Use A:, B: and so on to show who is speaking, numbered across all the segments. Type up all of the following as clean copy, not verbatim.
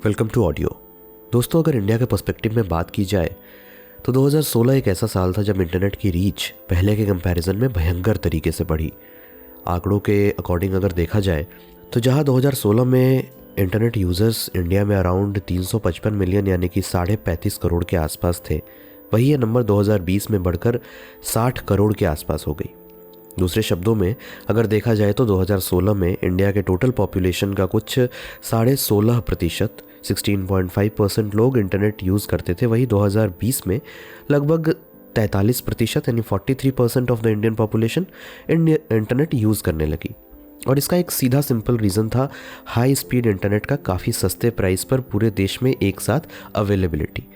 A: Welcome to audio. दोस्तों, अगर India के पर्सपेक्टिव में बात की जाए तो 2016 एक ऐसा साल था जब इंटरनेट की रीच पहले के कंपैरिजन में भयंकर तरीके से बढ़ी। आंकड़ों के अकॉर्डिंग अगर देखा जाए तो जहां 2016 में इंटरनेट यूज़र्स इंडिया में अराउंड 355 मिलियन यानी कि 35.5 करोड़ के आसपास थे, वही ये नंबर 2020 में बढ़कर 60 करोड़ के आसपास हो गई। दूसरे शब्दों में अगर देखा जाए तो 2016 में इंडिया के टोटल पॉपुलेशन का कुछ 16.5% 16.5% लोग इंटरनेट यूज़ करते थे, वही 2020 में लगभग 43% यानी 43% of the Indian population internet use करने लगी। और इसका एक सीधा सिंपल रीज़न था हाई स्पीड इंटरनेट का काफ़ी सस्ते प्राइस पर पूरे देश में एक साथ अवेलेबिलिटी।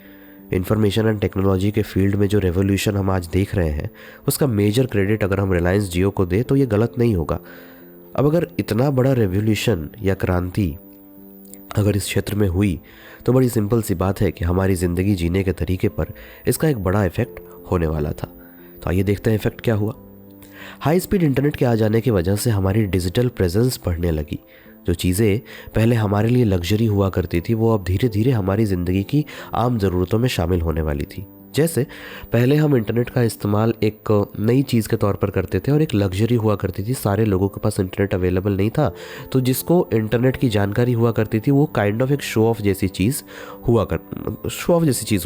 A: इंफॉर्मेशन एंड टेक्नोलॉजी के फील्ड में जो रेवोल्यूशन हम आज देख रहे हैं उसका मेजर क्रेडिट अगर हम रिलायंस जियो को दें तो ये गलत नहीं होगा। अब अगर इतना बड़ा रेवोल्यूशन या क्रांति अगर इस क्षेत्र में हुई तो बड़ी सिंपल सी बात है कि हमारी ज़िंदगी जीने के तरीके पर इसका एक बड़ा इफेक्ट होने वाला था। तो आइए देखते हैं इफेक्ट क्या हुआ। हाई स्पीड इंटरनेट के आ जाने की वजह से हमारी डिजिटल प्रेजेंस बढ़ने लगी। जो चीज़ें पहले हमारे लिए लग्जरी हुआ करती थी वो अब धीरे धीरे हमारी ज़िंदगी की आम ज़रूरतों में शामिल होने वाली थी। जैसे पहले हम इंटरनेट का इस्तेमाल एक नई चीज़ के तौर पर करते थे और एक लग्जरी हुआ करती थी, सारे लोगों के पास इंटरनेट अवेलेबल नहीं था, तो जिसको इंटरनेट की जानकारी हुआ करती थी वो काइंड ऑफ एक शो ऑफ जैसी चीज़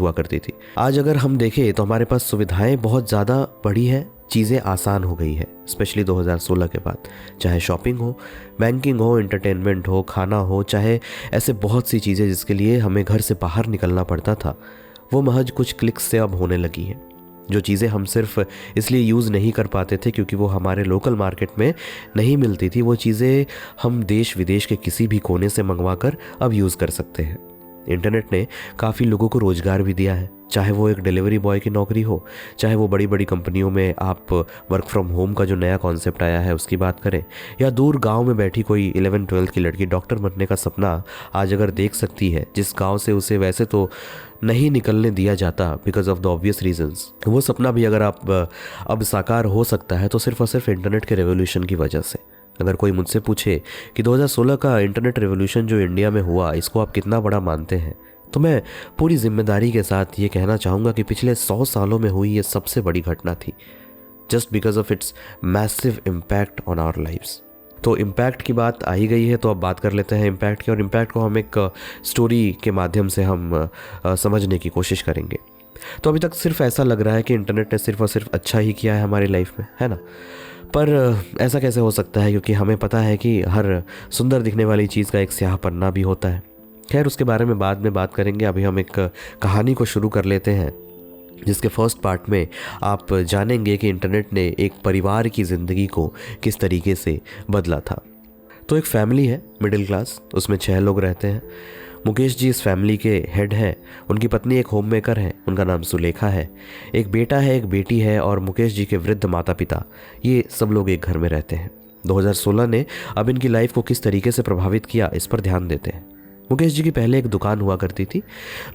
A: हुआ करती थी। आज अगर हम देखें तो हमारे पास सुविधाएं बहुत ज़्यादा बढ़ी है, चीज़ें आसान हो गई है, स्पेशली 2016 के बाद। चाहे शॉपिंग हो, बैंकिंग हो, एंटरटेनमेंट हो, खाना हो, चाहे ऐसे बहुत सी चीज़ें जिसके लिए हमें घर से बाहर निकलना पड़ता था वो महज कुछ क्लिक्स से अब होने लगी हैं। जो चीज़ें हम सिर्फ इसलिए यूज़ नहीं कर पाते थे क्योंकि वो हमारे लोकल मार्केट में नहीं मिलती थी, वो चीज़ें हम देश विदेश के किसी भी कोने से मंगवा कर अब यूज़ कर सकते हैं। इंटरनेट ने काफ़ी लोगों को रोज़गार भी दिया है, चाहे वो एक डिलीवरी बॉय की नौकरी हो, चाहे वो बड़ी बड़ी कंपनियों में आप वर्क फ्रॉम होम का जो नया कॉन्सेप्ट आया है उसकी बात करें, या दूर गांव में बैठी कोई 11-12 की लड़की डॉक्टर बनने का सपना आज अगर देख सकती है, जिस गांव से उसे वैसे तो नहीं निकलने दिया जाता because of the obvious reasons, वो सपना भी अगर अब साकार हो सकता है तो सिर्फ और सिर्फ इंटरनेट के रेवोल्यूशन की वजह से। अगर कोई मुझसे पूछे कि 2016 का इंटरनेट रेवोल्यूशन जो इंडिया में हुआ इसको आप कितना बड़ा मानते हैं, तो मैं पूरी जिम्मेदारी के साथ ये कहना चाहूँगा कि पिछले 100 सालों में हुई ये सबसे बड़ी घटना थी, just because of its massive impact on our lives. तो इम्पैक्ट की बात आ ही गई है तो अब बात कर लेते हैं इम्पैक्ट की, और इम्पैक्ट को हम एक स्टोरी के माध्यम से हम समझने की कोशिश करेंगे। तो अभी तक सिर्फ ऐसा लग रहा है कि इंटरनेट ने सिर्फ और सिर्फ अच्छा ही किया है हमारी लाइफ में, है ना? पर ऐसा कैसे हो सकता है, क्योंकि हमें पता है कि हर सुंदर दिखने वाली चीज़ का एक स्याह पन्ना भी होता है। खैर, उसके बारे में बाद में बात करेंगे। अभी हम एक कहानी को शुरू कर लेते हैं जिसके फर्स्ट पार्ट में आप जानेंगे कि इंटरनेट ने एक परिवार की ज़िंदगी को किस तरीके से बदला था। तो एक फैमिली है मिडिल क्लास, उसमें 6 लोग रहते हैं। मुकेश जी इस फैमिली के हेड हैं, उनकी पत्नी एक होम मेकर है, उनका नाम सुलेखा है, एक बेटा है, एक बेटी है, और मुकेश जी के वृद्ध माता पिता, ये सब लोग एक घर में रहते हैं। 2016 ने अब इनकी लाइफ को किस तरीके से प्रभावित किया इस पर ध्यान देते हैं। मुकेश जी की पहले एक दुकान हुआ करती थी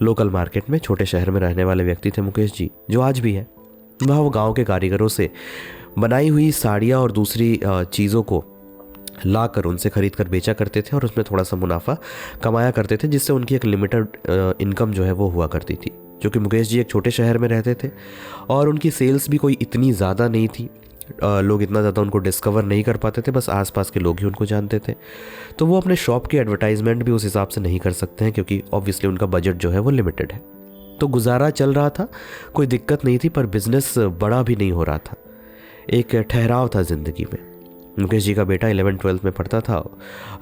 A: लोकल मार्केट में, छोटे शहर में रहने वाले व्यक्ति थे मुकेश जी, जो आज भी है। वहाँ वो गाँव के कारीगरों से बनाई हुई साड़ियाँ और दूसरी चीज़ों को ला कर उनसे ख़रीद कर बेचा करते थे और उसमें थोड़ा सा मुनाफा कमाया करते थे, जिससे उनकी एक लिमिटेड इनकम जो है वो हुआ करती थी। क्योंकि मुकेश जी एक छोटे शहर में रहते थे और उनकी सेल्स भी कोई इतनी ज़्यादा नहीं थी, लोग इतना ज़्यादा उनको डिस्कवर नहीं कर पाते थे, बस आसपास के लोग ही उनको जानते थे। तो वो अपने शॉप की एडवर्टाइजमेंट भी उस हिसाब से नहीं कर सकते हैं क्योंकि ऑब्वियसली उनका बजट जो है वो लिमिटेड है। तो गुजारा चल रहा था, कोई दिक्कत नहीं थी, पर बिज़नेस बड़ा भी नहीं हो रहा था। एक ठहराव था ज़िंदगी में। मुकेश जी का बेटा 11-12 में पढ़ता था,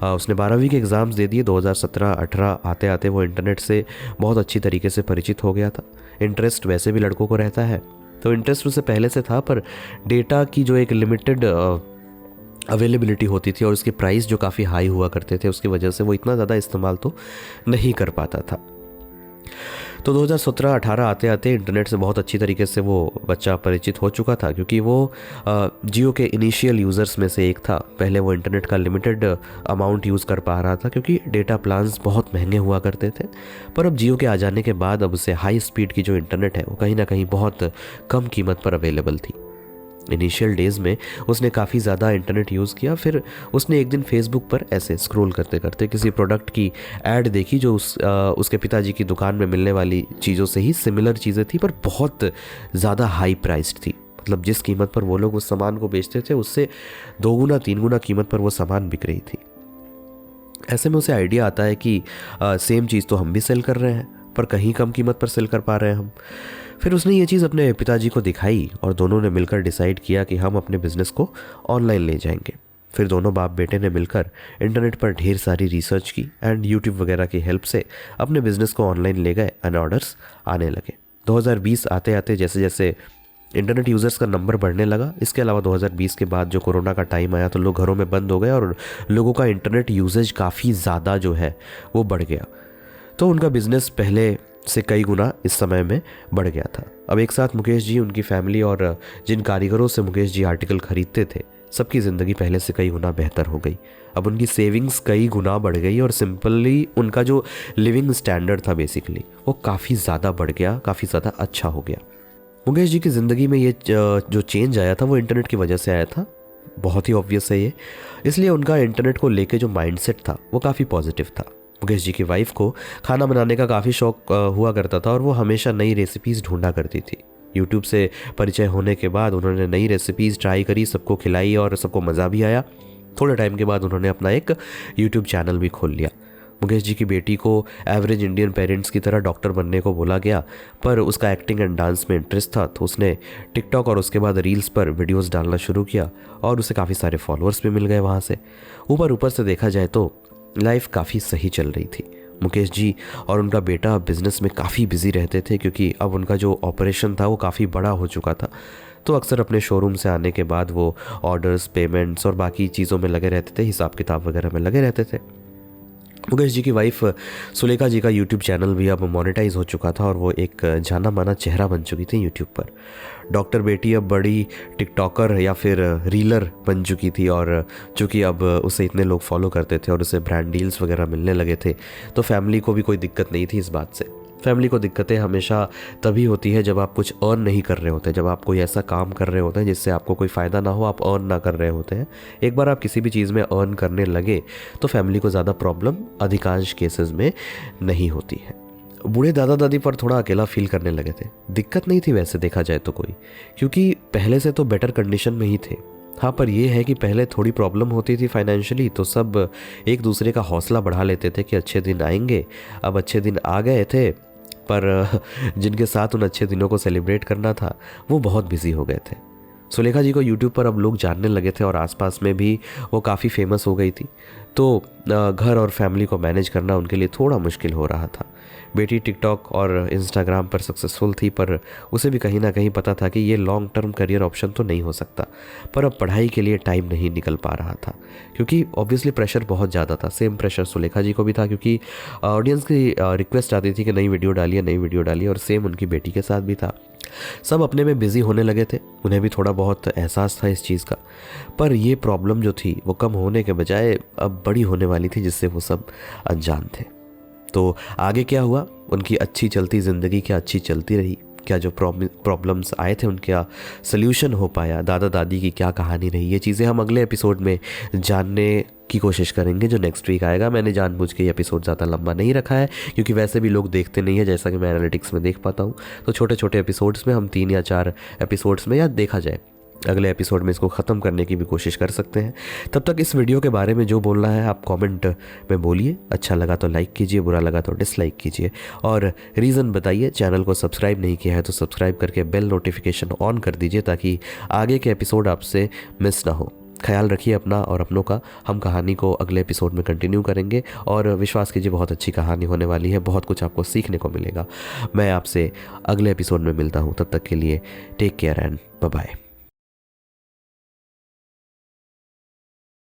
A: उसने 12वीं के एग्ज़ाम्स दे दिए। 2017-18 आते आते वो इंटरनेट से बहुत अच्छी तरीके से परिचित हो गया था। इंटरेस्ट वैसे भी लड़कों को रहता है, तो इंटरेस्ट उसे पहले से था, पर डेटा की जो एक लिमिटेड अवेलेबिलिटी होती थी और उसके प्राइस जो काफ़ी हाई हुआ करते थे उसकी वजह से वो इतना ज़्यादा इस्तेमाल तो नहीं कर पाता था। तो 2017-18 आते आते इंटरनेट से बहुत अच्छी तरीके से वो बच्चा परिचित हो चुका था, क्योंकि वो जियो के इनिशियल यूज़र्स में से एक था। पहले वो इंटरनेट का लिमिटेड अमाउंट यूज़ कर पा रहा था क्योंकि डेटा प्लान्स बहुत महंगे हुआ करते थे, पर अब जियो के आ जाने के बाद अब उसे हाई स्पीड की जो इंटरनेट है वो कहीं ना कहीं बहुत कम कीमत पर अवेलेबल थी। इनिशियल डेज़ में उसने काफ़ी ज़्यादा इंटरनेट यूज़ किया। फिर उसने एक दिन फेसबुक पर ऐसे स्क्रॉल करते करते किसी प्रोडक्ट की ऐड देखी जो उसके पिताजी की दुकान में मिलने वाली चीज़ों से ही सिमिलर चीज़ें थी, पर बहुत ज़्यादा हाई प्राइस्ड थी। मतलब जिस कीमत पर वो लोग उस सामान को बेचते थे उससे 2 गुना 3 गुना कीमत पर वो सामान बिक रही थी। ऐसे में उसे आइडिया आता है कि सेम चीज़ तो हम भी सेल कर रहे हैं, पर कहीं कम कीमत पर सेल कर पा रहे हैं हम। फिर उसने ये चीज़ अपने पिताजी को दिखाई और दोनों ने मिलकर डिसाइड किया कि हम अपने बिज़नेस को ऑनलाइन ले जाएंगे। फिर दोनों बाप बेटे ने मिलकर इंटरनेट पर ढेर सारी रिसर्च की एंड यूट्यूब वगैरह की हेल्प से अपने बिज़नेस को ऑनलाइन ले गए एंड ऑर्डर्स आने लगे। 2020 आते आते जैसे जैसे इंटरनेट यूज़र्स का नंबर बढ़ने लगा, इसके अलावा 2020 के बाद जो कोरोना का टाइम आया तो लोग घरों में बंद हो गए और लोगों का इंटरनेट यूजेज काफ़ी ज़्यादा जो है वो बढ़ गया। तो उनका बिज़नेस पहले से कई गुना इस समय में बढ़ गया था। अब एक साथ मुकेश जी, उनकी फैमिली और जिन कारीगरों से मुकेश जी आर्टिकल ख़रीदते थे, सबकी ज़िंदगी पहले से कई गुना बेहतर हो गई। अब उनकी सेविंग्स कई गुना बढ़ गई और सिंपली उनका जो लिविंग स्टैंडर्ड था बेसिकली वो काफ़ी ज़्यादा बढ़ गया, काफ़ी ज़्यादा अच्छा हो गया। मुकेश जी की ज़िंदगी में ये जो चेंज आया था वो इंटरनेट की वजह से आया था, बहुत ही ऑब्वियस है ये। इसलिए उनका इंटरनेट को लेके जो माइंडसेट था वो काफ़ी पॉजिटिव था। मुकेश जी की वाइफ को खाना बनाने का काफ़ी शौक हुआ करता था और वो हमेशा नई रेसिपीज़ ढूंढा करती थी। यूट्यूब से परिचय होने के बाद उन्होंने नई रेसिपीज़ ट्राई करी, सबको खिलाई और सबको मज़ा भी आया। थोड़े टाइम के बाद उन्होंने अपना एक यूट्यूब चैनल भी खोल लिया। मुकेश जी की बेटी को एवरेज इंडियन पेरेंट्स की तरह डॉक्टर बनने को बोला गया, पर उसका एक्टिंग एंड डांस में इंटरेस्ट था तो उसने टिकटॉक और उसके बाद रील्स पर वीडियोस डालना शुरू किया और उसे काफ़ी सारे फॉलोअर्स भी मिल गए वहाँ से। ऊपर से देखा जाए तो लाइफ काफ़ी सही चल रही थी। मुकेश जी और उनका बेटा बिज़नेस में काफ़ी बिजी रहते थे क्योंकि अब उनका जो ऑपरेशन था वो काफ़ी बड़ा हो चुका था। तो अक्सर अपने शोरूम से आने के बाद वो ऑर्डर्स, पेमेंट्स और बाकी चीज़ों में लगे रहते थे, हिसाब किताब वगैरह में लगे रहते थे। मुकेश जी की वाइफ सुलेखा जी का यूट्यूब चैनल भी अब मोनेटाइज हो चुका था और वो एक जाना माना चेहरा बन चुकी थी यूट्यूब पर। डॉक्टर बेटी अब बड़ी टिकटॉकर या फिर रीलर बन चुकी थी और चूँकि अब उसे इतने लोग फॉलो करते थे और उसे ब्रांड डील्स वगैरह मिलने लगे थे तो फैमिली को भी कोई दिक्कत नहीं थी इस बात से। फैमिली को दिक्कतें हमेशा तभी होती है जब आप कुछ अर्न नहीं कर रहे होते, जब आप कोई ऐसा काम कर रहे होते हैं जिससे आपको कोई फ़ायदा ना हो, आप अर्न ना कर रहे होते हैं। एक बार आप किसी भी चीज़ में अर्न करने लगे तो फैमिली को ज़्यादा प्रॉब्लम अधिकांश केसेस में नहीं होती है। बूढ़े दादा दादी पर थोड़ा अकेला फील करने लगे थे। दिक्कत नहीं थी वैसे देखा जाए तो कोई, क्योंकि पहले से तो बेटर कंडीशन में ही थे। हाँ, पर यह है कि पहले थोड़ी प्रॉब्लम होती थी फाइनेंशियली तो सब एक दूसरे का हौसला बढ़ा लेते थे कि अच्छे दिन आएंगे। अब अच्छे दिन आ गए थे, पर जिनके साथ उन अच्छे दिनों को सेलिब्रेट करना था वो बहुत बिजी हो गए थे। सुलेखा जी को यूट्यूब पर अब लोग जानने लगे थे और आसपास में भी वो काफ़ी फेमस हो गई थी, तो घर और फैमिली को मैनेज करना उनके लिए थोड़ा मुश्किल हो रहा था। बेटी टिकटॉक और इंस्टाग्राम पर सक्सेसफुल थी, पर उसे भी कहीं ना कहीं पता था कि ये लॉन्ग टर्म करियर ऑप्शन तो नहीं हो सकता। पर अब पढ़ाई के लिए टाइम नहीं निकल पा रहा था क्योंकि ऑब्वियसली प्रेशर बहुत ज़्यादा था। सेम प्रेशर सुलेखा जी को भी था क्योंकि ऑडियंस की रिक्वेस्ट आती थी कि नई वीडियो डालिए, और सेम उनकी बेटी के साथ भी था। सब अपने में बिजी होने लगे थे, उन्हें भी थोड़ा बहुत एहसास था इस चीज़ का, पर ये प्रॉब्लम जो थी वो कम होने के बजाय अब बड़ी होने वाली थी जिससे वो सब अनजान थे। तो आगे क्या हुआ, उनकी अच्छी चलती ज़िंदगी क्या अच्छी चलती रही, क्या जो प्रॉब्लम्स आए थे उनका सल्यूशन हो पाया, दादा दादी की क्या कहानी रही, ये चीज़ें हम अगले एपिसोड में जानने की कोशिश करेंगे जो नेक्स्ट वीक आएगा। मैंने जानबूझ के ये एपिसोड ज़्यादा लंबा नहीं रखा है क्योंकि वैसे भी लोग देखते नहीं है, जैसा कि मैं एनालिटिक्स में देख पाता हूँ। तो छोटे छोटे एपिसोड्स में हम 3 या 4 एपिसोड्स में, या देखा जाए अगले एपिसोड में इसको ख़त्म करने की भी कोशिश कर सकते हैं। तब तक इस वीडियो के बारे में जो बोलना है आप कमेंट में बोलिए। अच्छा लगा तो लाइक कीजिए, बुरा लगा तो डिसलाइक कीजिए और रीज़न बताइए। चैनल को सब्सक्राइब नहीं किया है तो सब्सक्राइब करके बेल नोटिफिकेशन ऑन कर दीजिए ताकि आगे के एपिसोड आपसे मिस ना हो। ख्याल रखिए अपना और अपनों का। हम कहानी को अगले एपिसोड में कंटिन्यू करेंगे और विश्वास कीजिए बहुत अच्छी कहानी होने वाली है, बहुत कुछ आपको सीखने को मिलेगा। मैं आपसे अगले एपिसोड में मिलता हूँ, तब तक के लिए take care and bye bye.